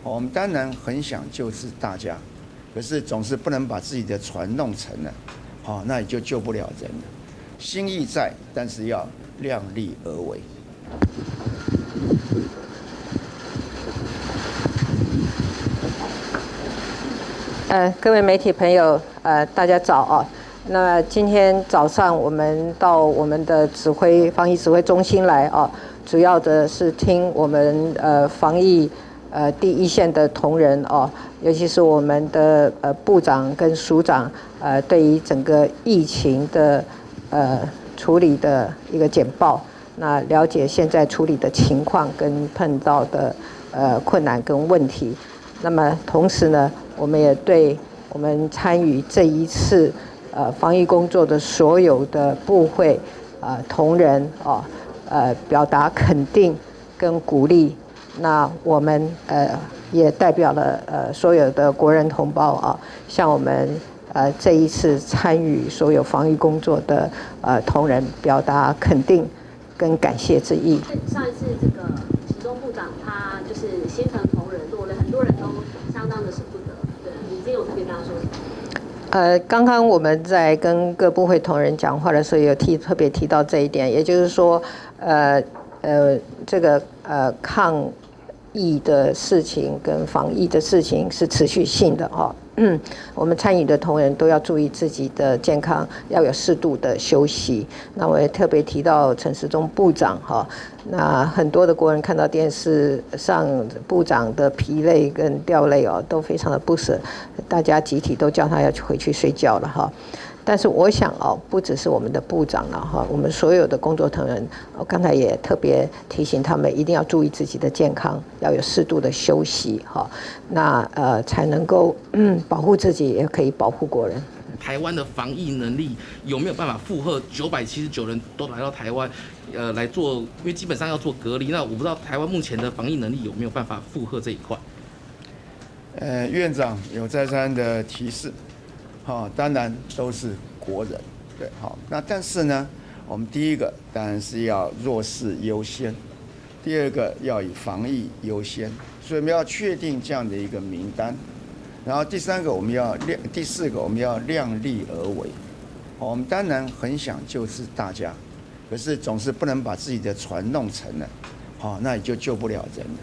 我们当然很想救治大家，可是总是不能把自己的船弄沉了，那也就救不了人了。心意在，但是要量力而为。各位媒体朋友，大家早啊。那今天早上我们到我们的防疫指挥中心来啊，主要的是听我们防疫第一线的同仁哦，尤其是我们的部长跟署长对于整个疫情的处理的一个简报，那了解现在处理的情况跟碰到的困难跟问题。那么同时呢，我们也对我们参与这一次防疫工作的所有的部会同仁表达肯定跟鼓励。那我们也代表了所有的国人同胞向我们这一次参与所有防疫工作的同仁表达肯定跟感谢之意。上一次这个启宗部长他就是心疼同仁落泪，很多人都相当的舍不得。对，你今天有特别跟他说什么？刚刚我们在跟各部会同仁讲话的时候，有特别提到这一点，也就是说，这个抗疫的事情跟防疫的事情是持续性的我们参与的同仁都要注意自己的健康，要有适度的休息。那我也特别提到陈时中部长那很多的国人看到电视上部长的疲累跟掉泪都非常的不舍，大家集体都叫他要回去睡觉了但是我想不只是我们的部长了我们所有的工作同仁，我刚才也特别提醒他们一定要注意自己的健康，要有适度的休息那才能够保护自己，也可以保护国人。台湾的防疫能力有没有办法负荷979人都来到台湾，来做？因为基本上要做隔离，那我不知道台湾目前的防疫能力有没有办法负荷这一块。院长有再三的提示，当然都是国人，对，那但是呢，我们第一个当然是要弱势优先，第二个要以防疫优先，所以我们要确定这样的一个名单，然后第四个我们要量力而为。我们当然很想救治大家，可是总是不能把自己的船弄沉了，那也就救不了人了。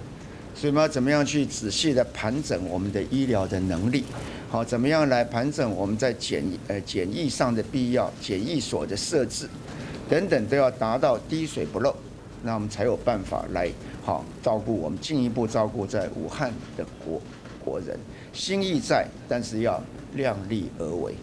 所以我们要怎么样去仔细的盘整我们的医疗的能力，怎么样来盘整我们在检疫上的必要，检疫所的设置等等都要达到滴水不漏，那我们才有办法来照顾我们进一步照顾在武汉的国人。心意在，但是要量力而为。